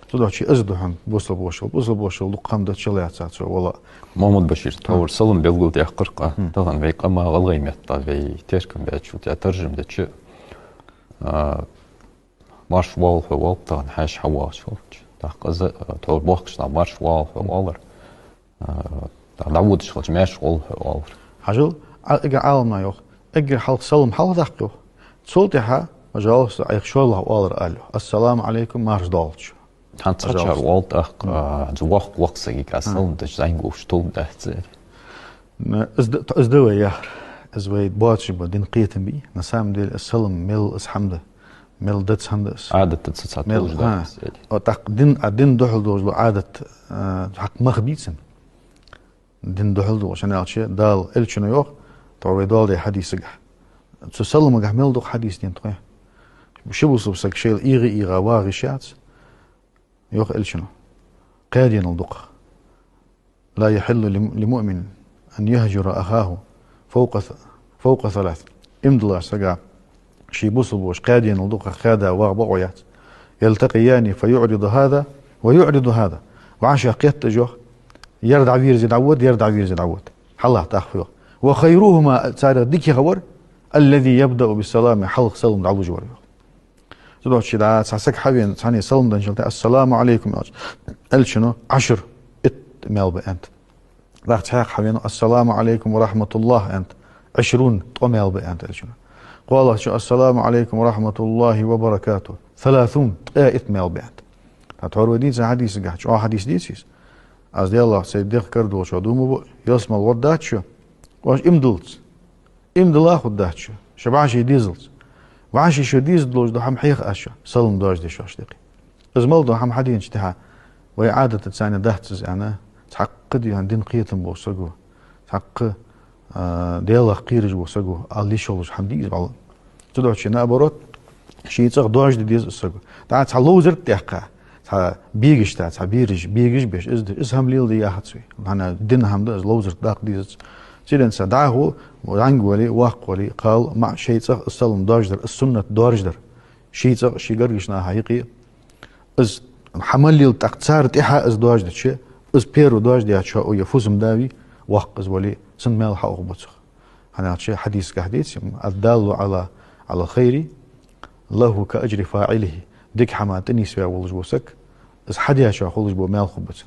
تدو شيء أزدهم بوصل بوشل لقام ده شليات ساتسو والله محمد بشير تور سلم بيلقول دي قرقة طبعا في قما غلغي ميتا في تيركم بيت شو تترجم ده شيء مارش وال في وال طبعا حاش حواش تحقز تور بوخش نا مارش وال في والر داود شلش ماش وال في والر حاجل اجا عالمنا يوخ اجا حلق سلم حلق دقيو صوتها وجالس ايخ شو الله والر قالو السلام عليكم مارش دالش Han tachar walt زواق وقت سيك أصلاً تجزين وشتول ده زين. ازدوا يا ازويد باتش بدين قيتم بي نسام ديل السلم ميل اسحمده ميل دتس حمدس عادة تتصل توج ده. أو تق دين دحل دوج لو عادة حق مخبيتسن دين دحل دوج عشان أشياء دال إلشنا يوخ توي دال دي حديث سجح تسلم جه ميل دوج حديث دين توي بشبه صبسك شيء إيغا واغي شات يوخ إلشنا قادين الدق لا يحل لمؤمن أن يهجر أخاه فوق ثلاث امدلا سجع شي بوصبوش قادين الدق خادا واغبعيات يلتقيان فيعرض هذا ويعرض هذا وعشا قيت جوخ يردع فيرزي دعود حالله تأخفيه وخيرهما سارة ديكي خبر الذي يبدأ بالسلام حلق سلم دعوه جواره تدوش شدا ساسك حبين ثاني سلم دنجلتا السلام عليكم قال شنو 10 ميل بأنت راح تحق حبين السلام عليكم ورحمة الله أنت 20 ميل بأنت قال شنو قال شو السلام عليكم ورحمة الله وبركاته 30 ميل بأنت هتعرف دي حديث قاعد شو حديث ديسيس از دي الله سيدك كردو شو دومو يسمى الودات شو واش امدل خدات شو شبعشي ديزلز وعاشي شو ديزلوج دو هم حيخ اشو سلم دوج دي شو اشتقي ازمل دو هم حدين اشتها وإعادة تساني دهتز أنا تحقق دي عندين قيتم بوسقو تحقق ديالله قيرج بوسقو اللي شولش حمديز بالله تدعو شيء نابروت شيء تغ دوج دي ديز السقو تعال تحلو زرت تحقق تا بيجش تا بيرج بيش هم ليل دي أحد أنا دين هم ده لوزر داق ديز سيدنا سدعه وعنقولي واقولي قال مع شيء صح السلم داجدر السنة داجدر شيء صح شيء قرقشنا حقيقي از حمل ليل تقتصار تيها از داجدر شيء از بيرو داجدر شو أو يفوز مداوي واق از ولي سن مال حق بتصخ أنا شيء حديث كحديث الدال على خيري له كأجر فاعله ديك حما تني سوى ولج بوسك از حديا شو خلج بو مال خبصن